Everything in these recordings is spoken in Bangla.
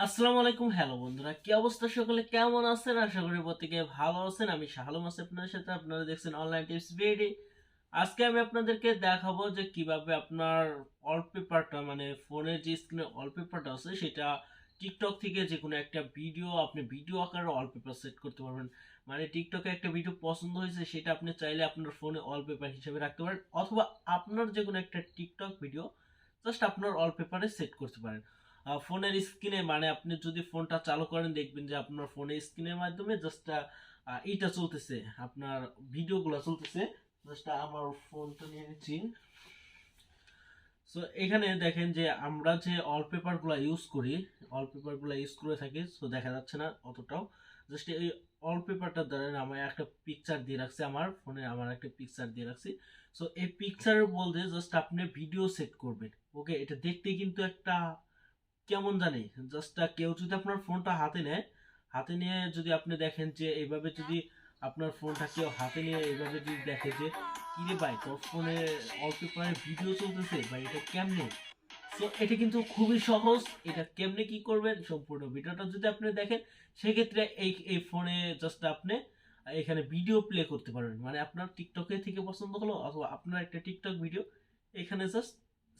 আসসালামু আলাইকুম। হ্যালো বন্ধুরা, কি অবস্থা? সকলে কেমন আছেন? আশা করি প্রত্যেকে ভালো আছেন। আমি শাহালুম আছি আপনাদের সাথে। আপনারা দেখছেন অনলাইন টিপস ভিডি। আজকে আমি আপনাদেরকে দেখাবো যে কিভাবে আপনার ওয়ালপেপারটা মানে ফোনের যে স্ক্রিনে ওয়ালপেপারটা আছে সেটা টিকটক থেকে যে কোনো একটা ভিডিও আপনি ভিডিও আকারে ওয়ালপেপার সেট করতে পারবেন। মানে টিকটকে একটা ভিডিও পছন্দ হয়েছে, সেটা আপনি চাইলে আপনার ফোনে ওয়ালপেপার হিসেবে রাখতে পারেন, অথবা আপনার যে কোনো একটা টিকটক ভিডিও জাস্ট আপনার ওয়ালপেপারে সেট করতে পারেন ফোনের স্ক্রিনে। মানে আপনি যদি ফোনটা চালু করেন দেখবেন যে আপনার ফোনের স্ক্রিনের মাধ্যমে জাস্ট এইটা চলতেছে, আপনার ভিডিওগুলো চলতেছে। জাস্ট আমার ফোনটা নিয়ে নিচ্ছি। সো এখানে দেখেন যে আমরা যে ওয়ালপেপারগুলো ইউজ করি, ওয়ালপেপারগুলো ইউজ করে থাকি। সো দেখা যাচ্ছে না অতটাও। জাস্ট এই ওয়ালপেপারটা দ্বারা আমি একটা পিকচার দিয়ে রাখছি, আমার ফোনে আমার একটা পিকচার দিয়ে রাখছি। সো এই পিকচারের বলতে জাস্ট আপনি ভিডিও সেট করবেন। ওকে, এটা দেখতে কিন্তু একটা কেমন জানি, জাস্ট কেউ যদি আপনার ফোনটা হাতে নেয়, হাতে নিয়ে যদি আপনি দেখেন যে এইভাবে যদি আপনার ফোনটা কেউ হাতে নিয়ে এইভাবে যদি দেখে যে কিরে ভাই তোর ফোনে অল্প প্রায় ভিডিও চলতেছে ভাই, এটা কেমনে? সো এটা কিন্তু খুবই সহজ। এটা কেমনে কি করবেন সম্পূর্ণ ভিডিওটা যদি আপনি দেখেন, সেক্ষেত্রে এই এই ফোনে জাস্ট আপনি এখানে ভিডিও প্লে করতে পারবেন। মানে আপনার টিকটকে থেকে পছন্দ হলো অথবা আপনার একটা টিকটক ভিডিও এখানে জাস্ট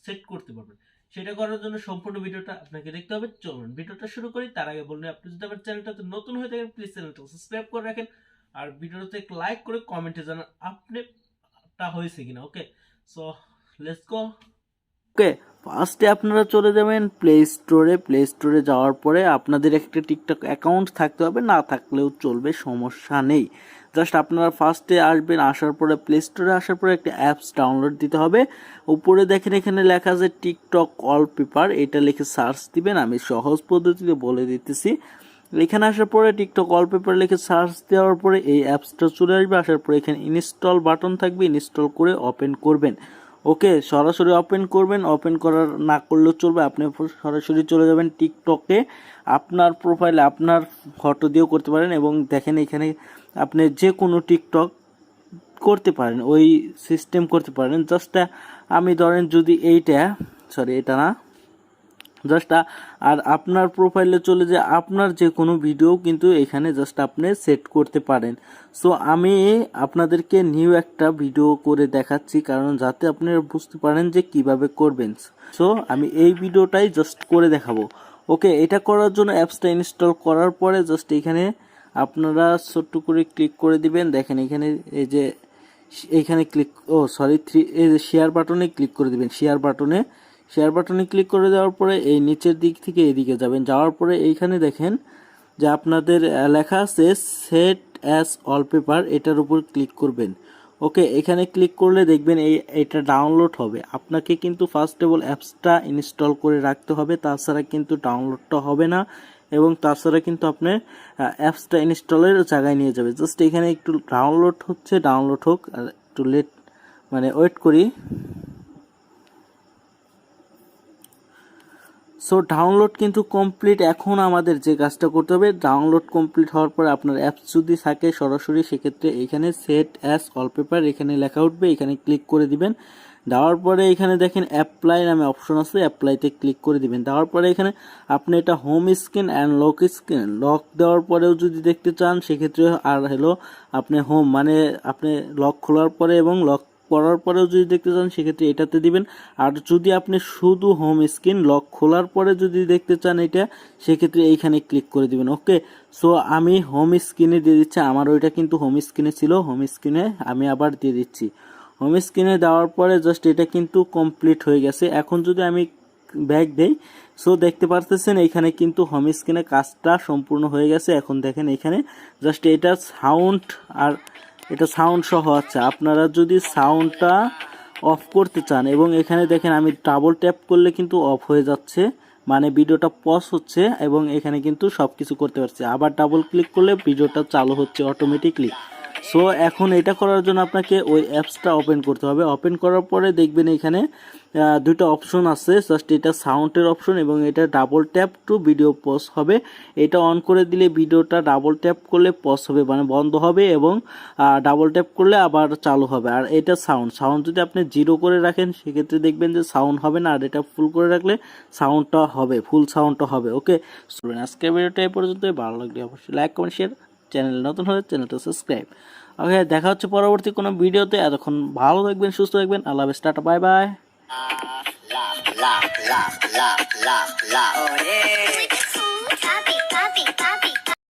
সেট করতে পারবেন। সেটা করার জন্য সম্পূর্ণ ভিডিওটা আপনাকে দেখতে হবে। চলুন ভিডিওটা শুরু করি। তার আগে বলুন, আপনি যদি আমার চ্যানেলটাতে নতুন হয়ে থাকেন প্লিজ চ্যানেলটা সাবস্ক্রাইব করে রাখেন, আর ভিডিওতে লাইক করে কমেন্টে জানান আপনি টা হয়েছে কিনা। ওকে, সো লেটস গো। ওকে, ফার্স্টে আপনারা চলে যাবেন প্লে স্টোরে যাওয়ার পরে আপনাদের একটা টিকটক অ্যাকাউন্ট থাকতে হবে, না থাকলেও চলবে, সমস্যা নেই। জাস্ট আপনারা ফার্স্টে আসবেন, আসার পরে প্লে স্টোরে আসার পরে একটা অ্যাপস ডাউনলোড দিতে হবে। উপরে দেখেন এখানে লেখা আছে টিকটক ওয়ালপেপার, এটা লিখে সার্চ দিবেন। আমি সহজ পদ্ধতিতে বলে দিতেছি। এখানে আসার পরে টিকটক ওয়ালপেপার লিখে সার্চ দেওয়ার পরে এই অ্যাপসটা চলে আসবে। আসার পরে এখানে ইনস্টল বাটন থাকবে, ইনস্টল করে ওপেন করবেন। ওকে, সরাসরি ওপেন করবেন, ওপেন করার না করলেও চলবে। আপনি সরাসরি চলে যাবেন টিকটকে, আপনার প্রোফাইলে আপনার ফটো দিয়েও করতে পারেন, এবং দেখেন এখানে আপনি যে কোনো টিকটক করতে পারেন, ওই সিস্টেম করতে পারেন। জাস্ট আমি ধরেন যদি এটা না, জাস্ট আর আপনার প্রোফাইলে চলে যায় আপনার যে কোনো ভিডিও কিন্তু এখানে জাস্ট আপনি সেট করতে পারেন। সো আমি আপনাদেরকে নিউ একটা ভিডিও করে দেখাচ্ছি, কারণ যাতে আপনারা বুঝতে পারেন যে কিভাবে করবেন। সো আমি এই ভিডিওটাই জাস্ট করে দেখাবো। ওকে, এটা করার জন্য অ্যাপসটা ইনস্টল করার পরে জাস্ট এখানে আপনারা ছোট্ট করে ক্লিক করে দিবেন। দেখেন এখানে এই যে এইখানে ক্লিক এই যে শেয়ার বাটনে ক্লিক করে দিবেন। শেয়ার বাটনে ক্লিক করে দেওয়ার পরে এই নিচের দিক থেকে এদিকে যাবেন। যাওয়ার পরে এইখানে দেখেন যে আপনাদের লেখা আছে সেট অ্যাজ ওয়ালপেপার, এটার উপর ক্লিক করবেন। ওকে, এখানে ক্লিক করলে দেখবেন এটা ডাউনলোড হবে। আপনাকে কিন্তু ফার্স্ট অফ অল অ্যাপসটা ইনস্টল করে রাখতে হবে, তাছাড়া কিন্তু ডাউনলোডটা হবে না, এবং তাছাড়া কিন্তু আপনার অ্যাপসটা ইনস্টলের জায়গায় নিয়ে যাবে। জাস্ট এখানে একটু ডাউনলোড হচ্ছে, ডাউনলোড হোক, আর একটু ওয়েট করি। সো ডাউনলোড কিন্তু কমপ্লিট। এখন আমাদের যে কাজটা করতে হবে, ডাউনলোড কমপ্লিট হওয়ার পরে আপনার অ্যাপস যদি থাকে সরাসরি, সেক্ষেত্রে এখানে সেট অ্যাজ ওয়ালপেপার এখানে লেখা উঠবে, এখানে ক্লিক করে দিবেন। দেওয়ার পরে এখানে দেখেন অ্যাপ্লাই নামে অপশন আছে, অ্যাপ্লাইতে ক্লিক করে দিবেন। দেওয়ার পরে এখানে আপনি এটা হোম স্ক্রিন অ্যান্ড লক দেওয়ার পরেও যদি দেখতে চান, সেক্ষেত্রে আর হলো আপনি হোম মানে আপনি লক খোলার পরে এবং লক করার পরেও যদি দেখতে চান, সেক্ষেত্রে এটাতে দিবেন। আর যদি আপনি শুধু হোম স্ক্রিন লক খোলার পরে যদি দেখতে চান এটা, সেক্ষেত্রে এইখানে ক্লিক করে দিবেন। ওকে, সো আমি হোম স্ক্রিনে দিয়ে দিচ্ছি, আমার ওইটা কিন্তু হোম স্ক্রিনে ছিল, হোম স্ক্রিনে আমি আবার দিয়ে দিচ্ছি। হোম স্ক্রিনে দেওয়ার পরে জাস্ট এটা কিন্তু কমপ্লিট হয়ে গেছে। এখন যদি আমি ব্যাক দেই, সো দেখতে পারতেছেন এখানে কিন্তু হোম স্ক্রিনে কাজটা সম্পূর্ণ হয়ে গেছে। এখন দেখেন এখানে জাস্ট এটা সাউন্ড, আর এটা সাউন্ড সহ আছে। আপনারা যদি সাউন্ডটা অফ করতে চান, এবং এখানে দেখেন আমি ডাবল ট্যাপ করলে কিন্তু অফ হয়ে যাচ্ছে, মানে ভিডিওটা পজ হচ্ছে, এবং এখানে কিন্তু সব কিছু করতে পারছি। আবার ডাবল ক্লিক করলে ভিডিওটা চালু হচ্ছে অটোমেটিকলি। সো এখন এটা করার জন্য আপনাকে ওই অ্যাপসটা ওপেন করতে হবে। ওপেন করার পরে দেখবেন এখানে দুটো অপশন আছে, জাস্ট এটা সাউন্ডের অপশন এবং এটা double tap to video pause হবে। এটা অন করে দিলে ভিডিওটা ডাবল ট্যাপ করলে পজ হবে, মানে বন্ধ হবে, এবং ডাবল ট্যাপ করলে আবার চালু হবে। আর এটা সাউন্ড যদি আপনি 0 করে রাখেন সেক্ষেত্রে দেখবেন যে সাউন্ড হবে না, আর এটা ফুল করে রাখলে সাউন্ডটা হবে, ফুল সাউন্ডটা হবে। ওকে, আজকের ভিডিওটা এই পর্যন্ত। ভালো লাগলে অবশ্যই লাইক কমেন্ট শেয়ার, চ্যানেল নতুন হলে চ্যানেলটা সাবস্ক্রাইব। ওকে, দেখা হচ্ছে পরবর্তী কোনো ভিডিওতে। এতক্ষণ ভালো থাকবেন, সুস্থ থাকবেন। আল্লাহ হাফেজ, tata, bye bye. Oh, yeah.